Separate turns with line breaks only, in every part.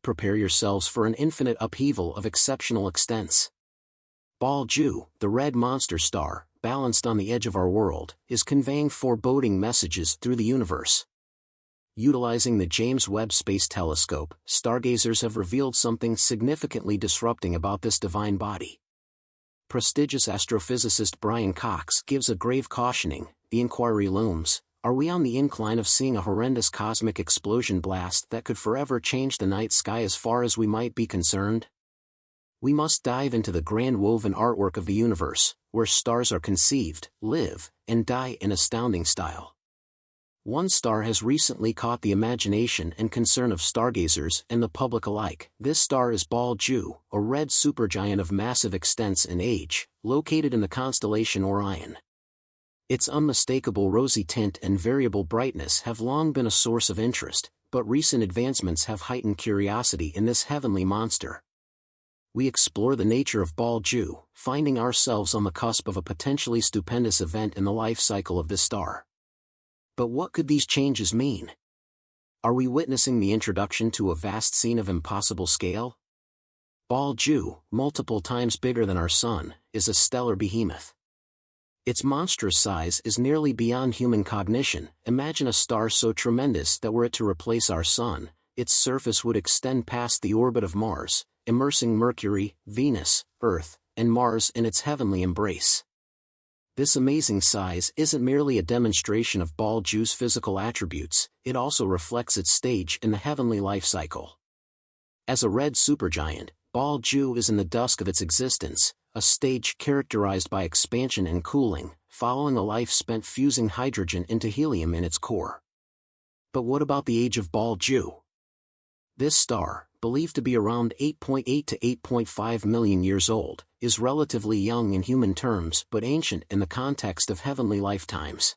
Prepare yourselves for an infinite upheaval of exceptional extents. Betelgeuse, the red monster star, balanced on the edge of our world, is conveying foreboding messages through the universe. Utilizing the James Webb Space Telescope, stargazers have revealed something significantly disrupting about this divine body. Prestigious astrophysicist Brian Cox gives a grave cautioning, "The inquiry looms, are we on the incline of seeing a horrendous cosmic explosion blast that could forever change the night sky as far as we might be concerned?" We must dive into the grand woven artwork of the universe, where stars are conceived, live, and die in astounding style. One star has recently caught the imagination and concern of stargazers and the public alike. This star is Betelgeuse, a red supergiant of massive extents and age, located in the constellation Orion. Its unmistakable rosy tint and variable brightness have long been a source of interest, but recent advancements have heightened curiosity in this heavenly monster. We explore the nature of Betelgeuse, finding ourselves on the cusp of a potentially stupendous event in the life cycle of this star. But what could these changes mean? Are we witnessing the introduction to a vast scene of impossible scale? Betelgeuse, multiple times bigger than our Sun, is a stellar behemoth. Its monstrous size is nearly beyond human cognition. Imagine a star so tremendous that were it to replace our Sun, its surface would extend past the orbit of Mars, immersing Mercury, Venus, Earth, and Mars in its heavenly embrace. This amazing size isn't merely a demonstration of Betelgeuse's physical attributes, it also reflects its stage in the heavenly life cycle. As a red supergiant, Betelgeuse is in the dusk of its existence, a stage characterized by expansion and cooling, following a life spent fusing hydrogen into helium in its core. But what about the age of Betelgeuse? This star, believed to be around 8.8 to 8.5 million years old, is relatively young in human terms but ancient in the context of heavenly lifetimes.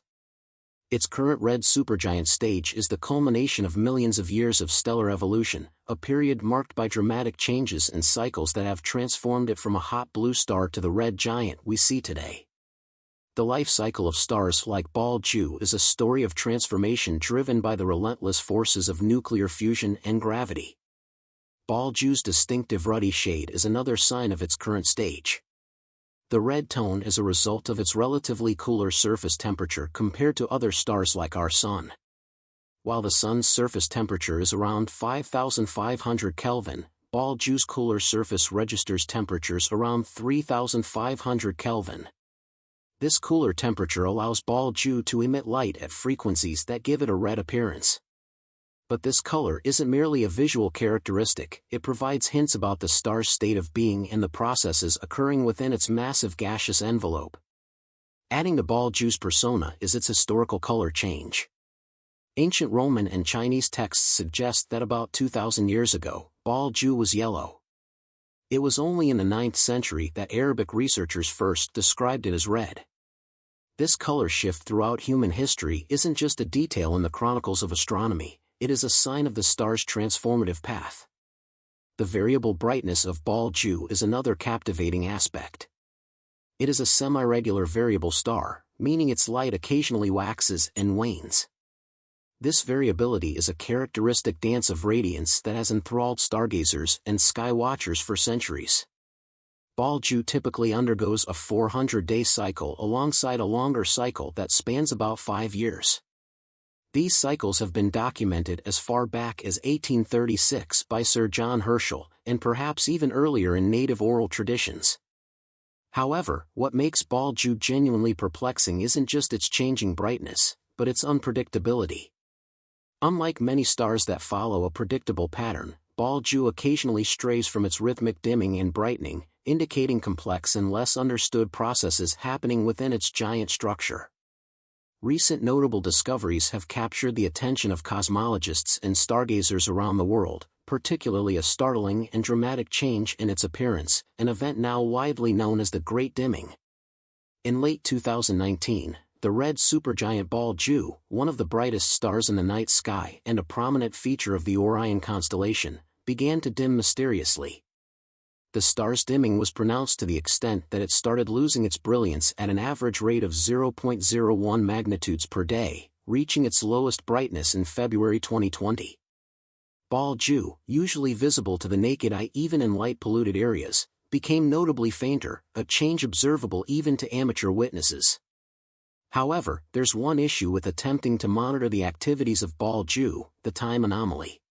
Its current red supergiant stage is the culmination of millions of years of stellar evolution, a period marked by dramatic changes and cycles that have transformed it from a hot blue star to the red giant we see today. The life cycle of stars like Betelgeuse is a story of transformation driven by the relentless forces of nuclear fusion and gravity. Betelgeuse's distinctive ruddy shade is another sign of its current stage. The red tone is a result of its relatively cooler surface temperature compared to other stars like our Sun. While the Sun's surface temperature is around 5,500 Kelvin, Betelgeuse's cooler surface registers temperatures around 3,500 Kelvin. This cooler temperature allows Betelgeuse to emit light at frequencies that give it a red appearance. But this color isn't merely a visual characteristic, it provides hints about the star's state of being and the processes occurring within its massive gaseous envelope. Adding to Betelgeuse's persona is its historical color change. Ancient Roman and Chinese texts suggest that about 2,000 years ago, Betelgeuse was yellow. It was only in the 9th century that Arabic researchers first described it as red. This color shift throughout human history isn't just a detail in the chronicles of astronomy, it is a sign of the star's transformative path. The variable brightness of Betelgeuse is another captivating aspect. It is a semi-regular variable star, meaning its light occasionally waxes and wanes. This variability is a characteristic dance of radiance that has enthralled stargazers and sky watchers for centuries. Betelgeuse typically undergoes a 400-day cycle alongside a longer cycle that spans about 5 years. These cycles have been documented as far back as 1836 by Sir John Herschel, and perhaps even earlier in native oral traditions. However, what makes Betelgeuse genuinely perplexing isn't just its changing brightness, but its unpredictability. Unlike many stars that follow a predictable pattern, Betelgeuse occasionally strays from its rhythmic dimming and brightening, indicating complex and less understood processes happening within its giant structure. Recent notable discoveries have captured the attention of cosmologists and stargazers around the world, particularly a startling and dramatic change in its appearance, an event now widely known as the Great Dimming. In late 2019, the red supergiant Betelgeuse, one of the brightest stars in the night sky and a prominent feature of the Orion constellation, began to dim mysteriously. The star's dimming was pronounced to the extent that it started losing its brilliance at an average rate of 0.01 magnitudes per day, reaching its lowest brightness in February 2020. Betelgeuse, usually visible to the naked eye even in light-polluted areas, became notably fainter, a change observable even to amateur witnesses. However, there's one issue with attempting to monitor the activities of Betelgeuse: the time anomaly.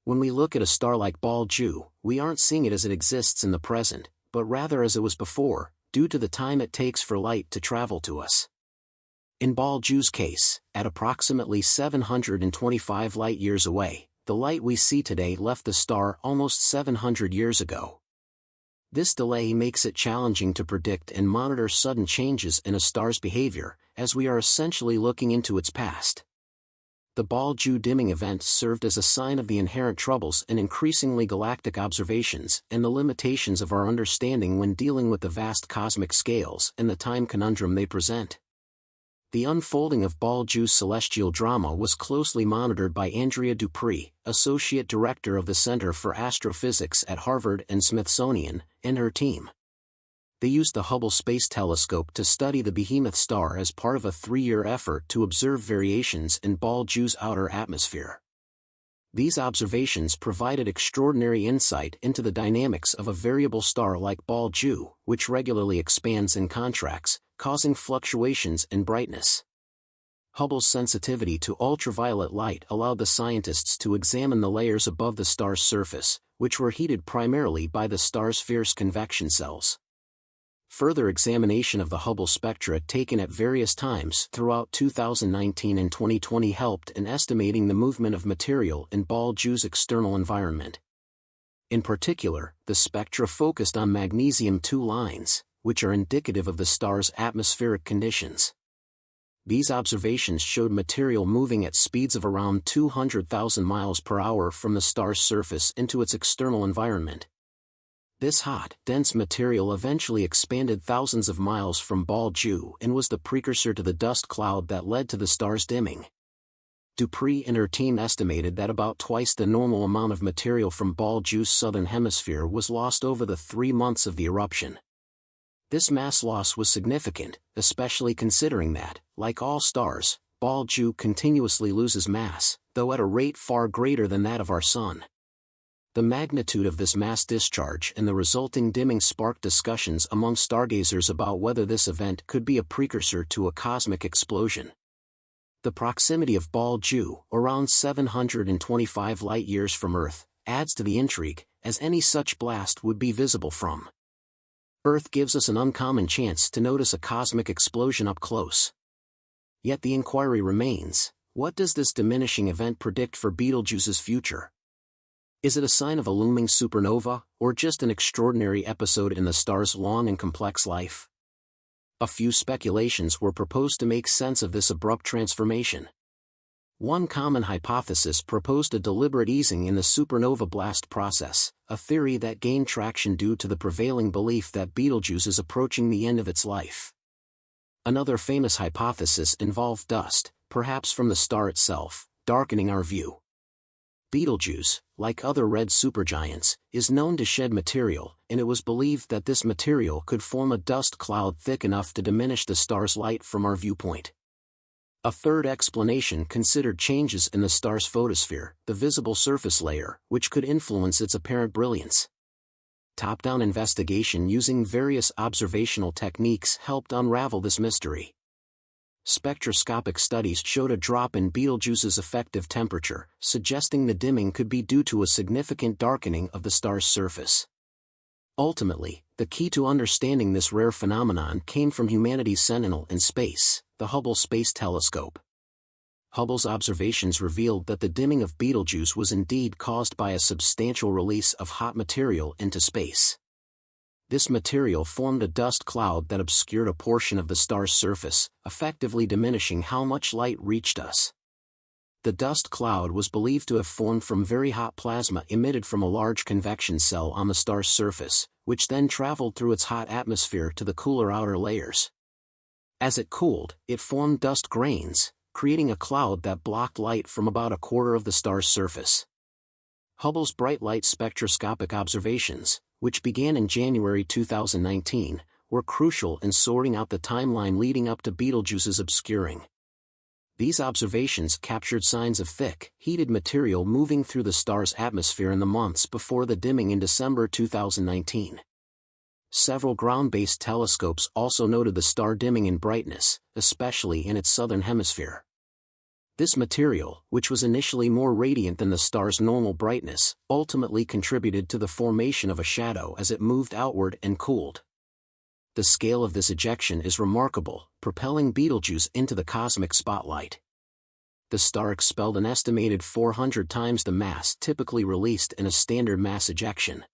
When we look at a star like Betelgeuse, we aren't seeing it as it exists in the present, but rather as it was before, due to the time it takes for light to travel to us. In Betelgeuse's case, at approximately 725 light-years away, the light we see today left the star almost 700 years ago. This delay makes it challenging to predict and monitor sudden changes in a star's behavior, as we are essentially looking into its past. The Betelgeuse dimming event served as a sign of the inherent troubles in increasingly galactic observations and the limitations of our understanding when dealing with the vast cosmic scales and the time conundrum they present. The unfolding of Betelgeuse's celestial drama was closely monitored by Andrea Dupree, Associate Director of the Center for Astrophysics at Harvard and Smithsonian, and her team. They used the Hubble Space Telescope to study the behemoth star as part of a 3-year effort to observe variations in Betelgeuse's outer atmosphere. These observations provided extraordinary insight into the dynamics of a variable star like Betelgeuse, which regularly expands and contracts, causing fluctuations in brightness. Hubble's sensitivity to ultraviolet light allowed the scientists to examine the layers above the star's surface, which were heated primarily by the star's fierce convection cells. Further examination of the Hubble spectra taken at various times throughout 2019 and 2020 helped in estimating the movement of material in Betelgeuse's external environment. In particular, the spectra focused on magnesium-2 lines, which are indicative of the star's atmospheric conditions. These observations showed material moving at speeds of around 200,000 miles per hour from the star's surface into its external environment. This hot, dense material eventually expanded thousands of miles from Betelgeuse and was the precursor to the dust cloud that led to the star's dimming. Dupree and her team estimated that about twice the normal amount of material from Betelgeuse's southern hemisphere was lost over the 3 months of the eruption. This mass loss was significant, especially considering that, like all stars, Betelgeuse continuously loses mass, though at a rate far greater than that of our Sun. The magnitude of this mass discharge and the resulting dimming sparked discussions among stargazers about whether this event could be a precursor to a cosmic explosion. The proximity of Betelgeuse, around 725 light-years from Earth, adds to the intrigue, as any such blast would be visible from Earth gives us an uncommon chance to notice a cosmic explosion up close. Yet the inquiry remains: what does this diminishing event predict for Betelgeuse's future? Is it a sign of a looming supernova, or just an extraordinary episode in the star's long and complex life? A few speculations were proposed to make sense of this abrupt transformation. One common hypothesis proposed a deliberate easing in the supernova blast process, a theory that gained traction due to the prevailing belief that Betelgeuse is approaching the end of its life. Another famous hypothesis involved dust, perhaps from the star itself, darkening our view. Betelgeuse, like other red supergiants, is known to shed material, and it was believed that this material could form a dust cloud thick enough to diminish the star's light from our viewpoint. A third explanation considered changes in the star's photosphere, the visible surface layer, which could influence its apparent brilliance. Top-down investigation using various observational techniques helped unravel this mystery. Spectroscopic studies showed a drop in Betelgeuse's effective temperature, suggesting the dimming could be due to a significant darkening of the star's surface. Ultimately, the key to understanding this rare phenomenon came from humanity's sentinel in space, the Hubble Space Telescope. Hubble's observations revealed that the dimming of Betelgeuse was indeed caused by a substantial release of hot material into space. This material formed a dust cloud that obscured a portion of the star's surface, effectively diminishing how much light reached us. The dust cloud was believed to have formed from very hot plasma emitted from a large convection cell on the star's surface, which then traveled through its hot atmosphere to the cooler outer layers. As it cooled, it formed dust grains, creating a cloud that blocked light from about a quarter of the star's surface. Hubble's bright light spectroscopic observations, which began in January 2019, were crucial in sorting out the timeline leading up to Betelgeuse's obscuring. These observations captured signs of thick, heated material moving through the star's atmosphere in the months before the dimming in December 2019. Several ground-based telescopes also noted the star dimming in brightness, especially in its southern hemisphere. This material, which was initially more radiant than the star's normal brightness, ultimately contributed to the formation of a shadow as it moved outward and cooled. The scale of this ejection is remarkable, propelling Betelgeuse into the cosmic spotlight. The star expelled an estimated 400 times the mass typically released in a standard mass ejection.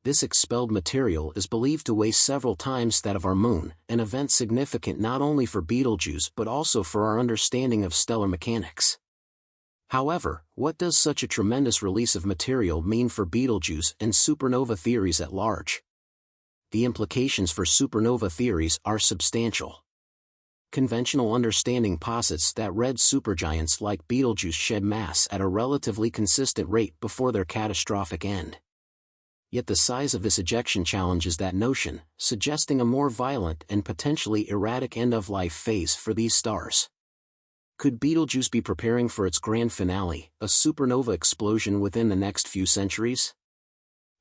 This expelled material is believed to weigh several times that of our Moon, an event significant not only for Betelgeuse but also for our understanding of stellar mechanics. However, what does such a tremendous release of material mean for Betelgeuse and supernova theories at large? The implications for supernova theories are substantial. Conventional understanding posits that red supergiants like Betelgeuse shed mass at a relatively consistent rate before their catastrophic end. Yet the size of this ejection challenges that notion, suggesting a more violent and potentially erratic end-of-life phase for these stars. Could Betelgeuse be preparing for its grand finale, a supernova explosion within the next few centuries?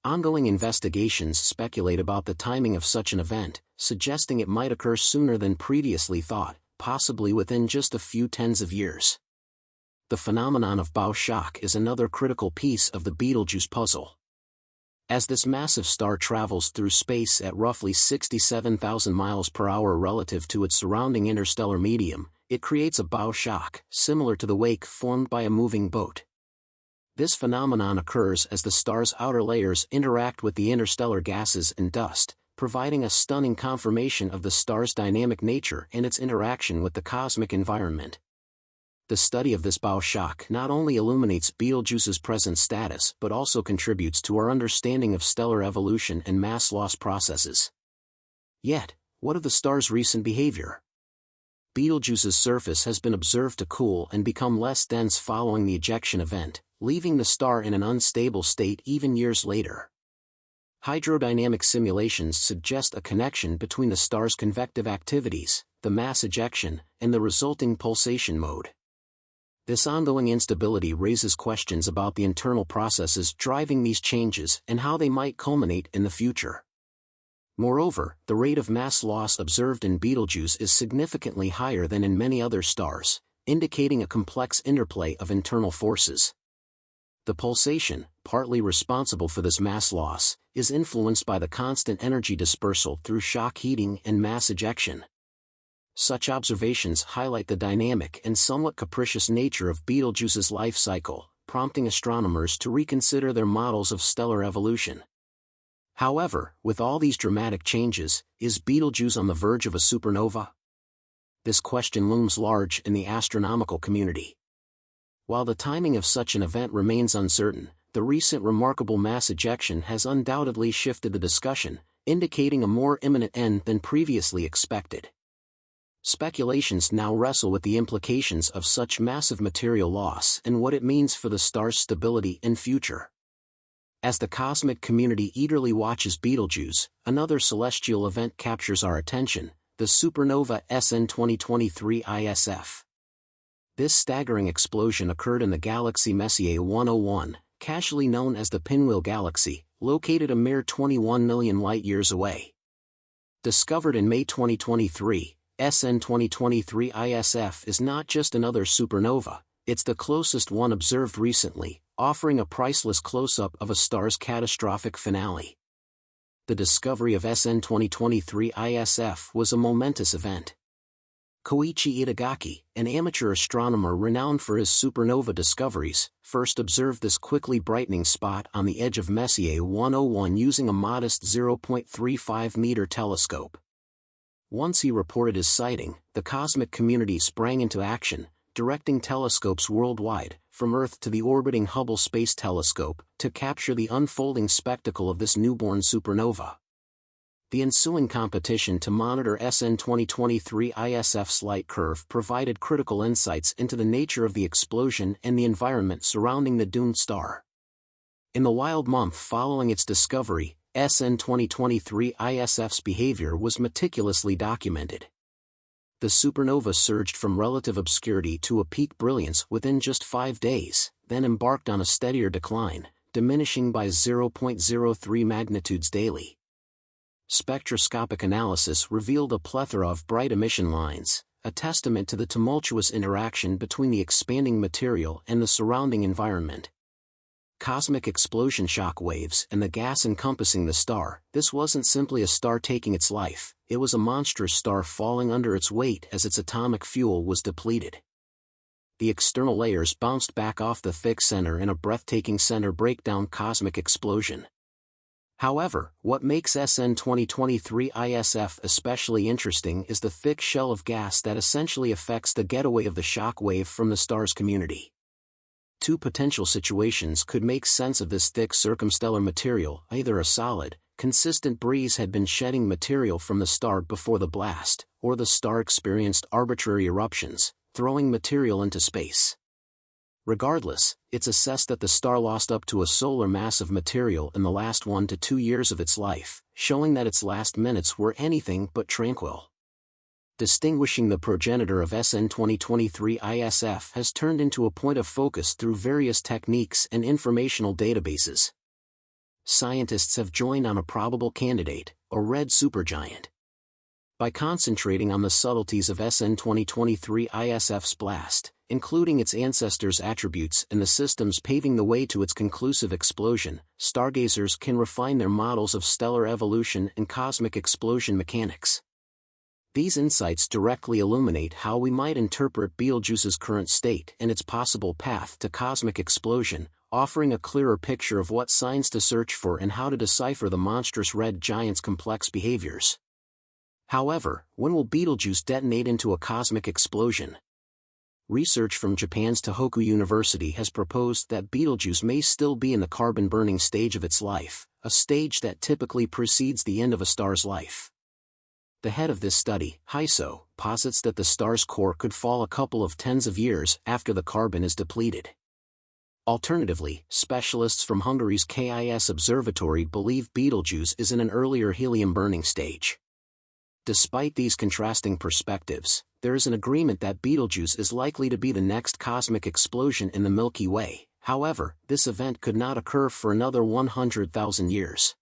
Ongoing investigations speculate about the timing of such an event, suggesting it might occur sooner than previously thought, possibly within just a few tens of years. The phenomenon of bow shock is another critical piece of the Betelgeuse puzzle. As this massive star travels through space at roughly 67,000 miles per hour relative to its surrounding interstellar medium, it creates a bow shock, similar to the wake formed by a moving boat. This phenomenon occurs as the star's outer layers interact with the interstellar gases and dust, providing a stunning confirmation of the star's dynamic nature and its interaction with the cosmic environment. The study of this bow shock not only illuminates Betelgeuse's present status but also contributes to our understanding of stellar evolution and mass loss processes. Yet, what of the star's recent behavior? Betelgeuse's surface has been observed to cool and become less dense following the ejection event, leaving the star in an unstable state even years later. Hydrodynamic simulations suggest a connection between the star's convective activities, the mass ejection, and the resulting pulsation mode. This ongoing instability raises questions about the internal processes driving these changes and how they might culminate in the future. Moreover, the rate of mass loss observed in Betelgeuse is significantly higher than in many other stars, indicating a complex interplay of internal forces. The pulsation, partly responsible for this mass loss, is influenced by the constant energy dispersal through shock heating and mass ejection. Such observations highlight the dynamic and somewhat capricious nature of Betelgeuse's life cycle, prompting astronomers to reconsider their models of stellar evolution. However, with all these dramatic changes, is Betelgeuse on the verge of a supernova? This question looms large in the astronomical community. While the timing of such an event remains uncertain, the recent remarkable mass ejection has undoubtedly shifted the discussion, indicating a more imminent end than previously expected. Speculations now wrestle with the implications of such massive material loss and what it means for the star's stability and future. As the cosmic community eagerly watches Betelgeuse, another celestial event captures our attention, the supernova SN 2023 ISF. This staggering explosion occurred in the galaxy Messier 101, casually known as the Pinwheel Galaxy, located a mere 21 million light-years away. Discovered in May 2023, SN 2023 ISF is not just another supernova, it's the closest one observed recently, offering a priceless close-up of a star's catastrophic finale. The discovery of SN 2023 ISF was a momentous event. Koichi Itagaki, an amateur astronomer renowned for his supernova discoveries, first observed this quickly brightening spot on the edge of Messier 101 using a modest 0.35-meter telescope. Once he reported his sighting, the cosmic community sprang into action, directing telescopes worldwide, from Earth to the orbiting Hubble Space Telescope, to capture the unfolding spectacle of this newborn supernova. The ensuing competition to monitor SN 2023 ISF's light curve provided critical insights into the nature of the explosion and the environment surrounding the doomed star. In the wild month following its discovery, SN 2023 ISF's behavior was meticulously documented. The supernova surged from relative obscurity to a peak brilliance within just 5 days, then embarked on a steadier decline, diminishing by 0.03 magnitudes daily. Spectroscopic analysis revealed a plethora of bright emission lines, a testament to the tumultuous interaction between the expanding material and the surrounding environment. Cosmic explosion shock waves and the gas encompassing the star. This wasn't simply a star taking its life, it was a monstrous star falling under its weight as its atomic fuel was depleted. The external layers bounced back off the thick center in a breathtaking center breakdown cosmic explosion. However, what makes SN 2023 ISF especially interesting is the thick shell of gas that essentially affects the getaway of the shock wave from the star's community. Two potential situations could make sense of this thick circumstellar material. Either a solid, consistent breeze had been shedding material from the star before the blast, or the star experienced arbitrary eruptions, throwing material into space. Regardless, it's assessed that the star lost up to a solar mass of material in the last 1 to 2 years of its life, showing that its last minutes were anything but tranquil. Distinguishing the progenitor of SN 2023 ISF has turned into a point of focus through various techniques and informational databases. Scientists have joined on a probable candidate, a red supergiant. By concentrating on the subtleties of SN 2023 ISF's blast, including its ancestors' attributes and the systems paving the way to its conclusive explosion, stargazers can refine their models of stellar evolution and cosmic explosion mechanics. These insights directly illuminate how we might interpret Betelgeuse's current state and its possible path to cosmic explosion, offering a clearer picture of what signs to search for and how to decipher the monstrous red giant's complex behaviors. However, when will Betelgeuse detonate into a cosmic explosion? Research from Japan's Tohoku University has proposed that Betelgeuse may still be in the carbon-burning stage of its life, a stage that typically precedes the end of a star's life. The head of this study, Heiso, posits that the star's core could fall a couple of tens of years after the carbon is depleted. Alternatively, specialists from Hungary's KIS Observatory believe Betelgeuse is in an earlier helium-burning stage. Despite these contrasting perspectives, there is an agreement that Betelgeuse is likely to be the next cosmic explosion in the Milky Way. However, this event could not occur for another 100,000 years.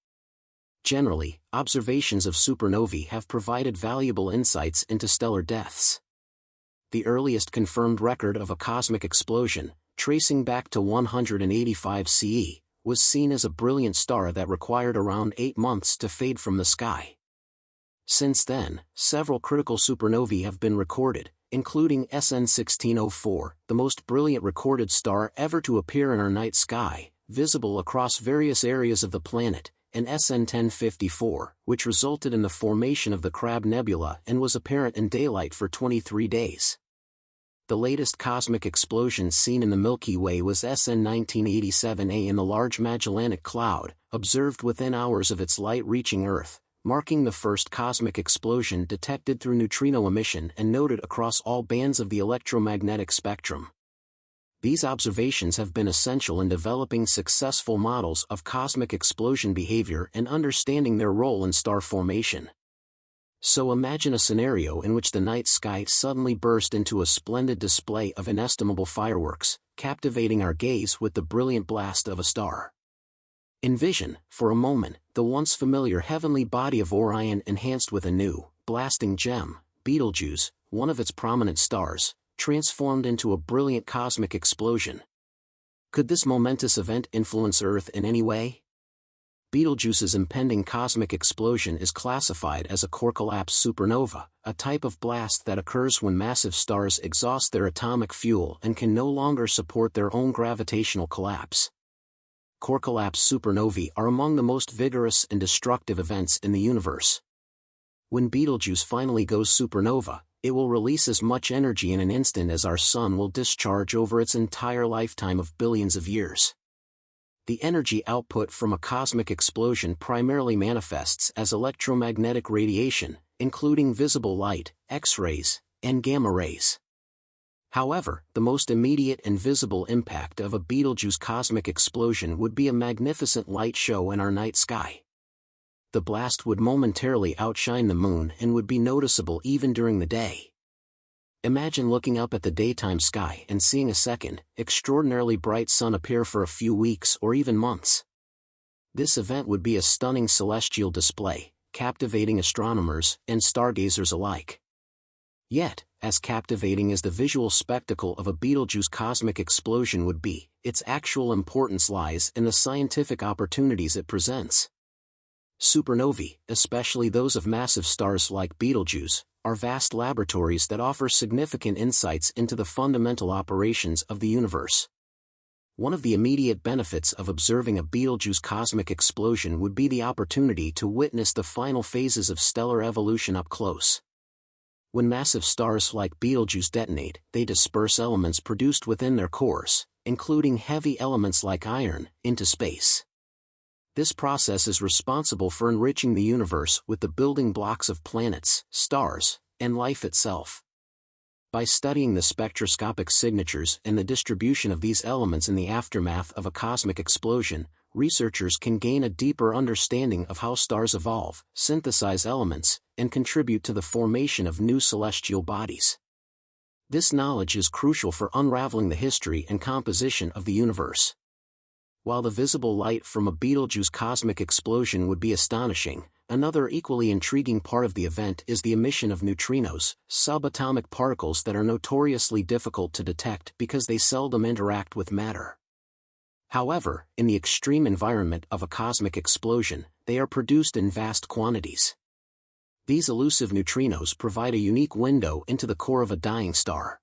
Generally, observations of supernovae have provided valuable insights into stellar deaths. The earliest confirmed record of a cosmic explosion, tracing back to 185 CE, was seen as a brilliant star that required around 8 months to fade from the sky. Since then, several critical supernovae have been recorded, including SN 1604, the most brilliant recorded star ever to appear in our night sky, visible across various areas of the planet, and SN 1054, which resulted in the formation of the Crab Nebula and was apparent in daylight for 23 days. The latest cosmic explosion seen in the Milky Way was SN 1987A in the Large Magellanic Cloud, observed within hours of its light reaching Earth, marking the first cosmic explosion detected through neutrino emission and noted across all bands of the electromagnetic spectrum. These observations have been essential in developing successful models of cosmic explosion behavior and understanding their role in star formation. So imagine a scenario in which the night sky suddenly burst into a splendid display of inestimable fireworks, captivating our gaze with the brilliant blast of a star. Envision, for a moment, the once familiar heavenly body of Orion enhanced with a new, blasting gem, Betelgeuse, one of its prominent stars, transformed into a brilliant cosmic explosion. Could this momentous event influence Earth in any way? Betelgeuse's impending cosmic explosion is classified as a core collapse supernova, a type of blast that occurs when massive stars exhaust their atomic fuel and can no longer support their own gravitational collapse. Core collapse supernovae are among the most vigorous and destructive events in the universe. When Betelgeuse finally goes supernova, it will release as much energy in an instant as our Sun will discharge over its entire lifetime of billions of years. The energy output from a cosmic explosion primarily manifests as electromagnetic radiation, including visible light, X-rays, and gamma rays. However, the most immediate and visible impact of a Betelgeuse cosmic explosion would be a magnificent light show in our night sky. The blast would momentarily outshine the moon and would be noticeable even during the day. Imagine looking up at the daytime sky and seeing a second, extraordinarily bright sun appear for a few weeks or even months. This event would be a stunning celestial display, captivating astronomers and stargazers alike. Yet, as captivating as the visual spectacle of a Betelgeuse cosmic explosion would be, its actual importance lies in the scientific opportunities it presents. Supernovae, especially those of massive stars like Betelgeuse, are vast laboratories that offer significant insights into the fundamental operations of the universe. One of the immediate benefits of observing a Betelgeuse cosmic explosion would be the opportunity to witness the final phases of stellar evolution up close. When massive stars like Betelgeuse detonate, they disperse elements produced within their cores, including heavy elements like iron, into space. This process is responsible for enriching the universe with the building blocks of planets, stars, and life itself. By studying the spectroscopic signatures and the distribution of these elements in the aftermath of a cosmic explosion, researchers can gain a deeper understanding of how stars evolve, synthesize elements, and contribute to the formation of new celestial bodies. This knowledge is crucial for unraveling the history and composition of the universe. While the visible light from a Betelgeuse cosmic explosion would be astonishing, another equally intriguing part of the event is the emission of neutrinos, subatomic particles that are notoriously difficult to detect because they seldom interact with matter. However, in the extreme environment of a cosmic explosion, they are produced in vast quantities. These elusive neutrinos provide a unique window into the core of a dying star.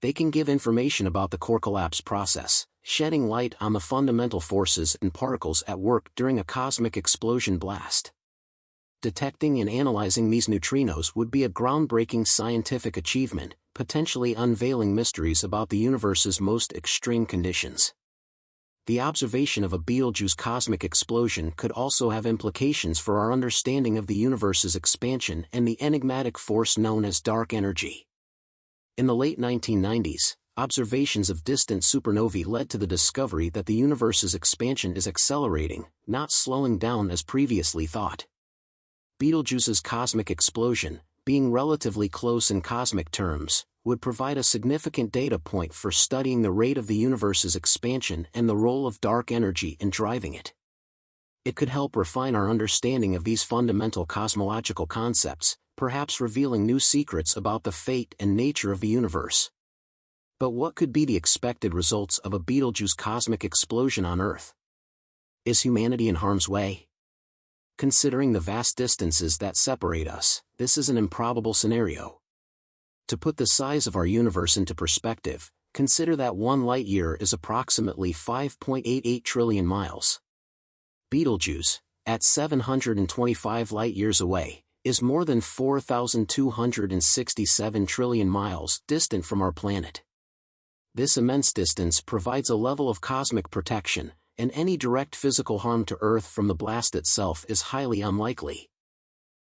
They can give information about the core collapse process, shedding light on the fundamental forces and particles at work during a cosmic explosion blast. Detecting and analyzing these neutrinos would be a groundbreaking scientific achievement, potentially unveiling mysteries about the universe's most extreme conditions. The observation of a Betelgeuse cosmic explosion could also have implications for our understanding of the universe's expansion and the enigmatic force known as dark energy. In the late 1990s, observations of distant supernovae led to the discovery that the universe's expansion is accelerating, not slowing down as previously thought. Betelgeuse's cosmic explosion, being relatively close in cosmic terms, would provide a significant data point for studying the rate of the universe's expansion and the role of dark energy in driving it. It could help refine our understanding of these fundamental cosmological concepts, perhaps revealing new secrets about the fate and nature of the universe. But what could be the expected results of a Betelgeuse cosmic explosion on Earth? Is humanity in harm's way? Considering the vast distances that separate us, this is an improbable scenario. To put the size of our universe into perspective, consider that 1 light-year is approximately 5.88 trillion miles. Betelgeuse, at 725 light-years away, is more than 4,267 trillion miles distant from our planet. This immense distance provides a level of cosmic protection, and any direct physical harm to Earth from the blast itself is highly unlikely.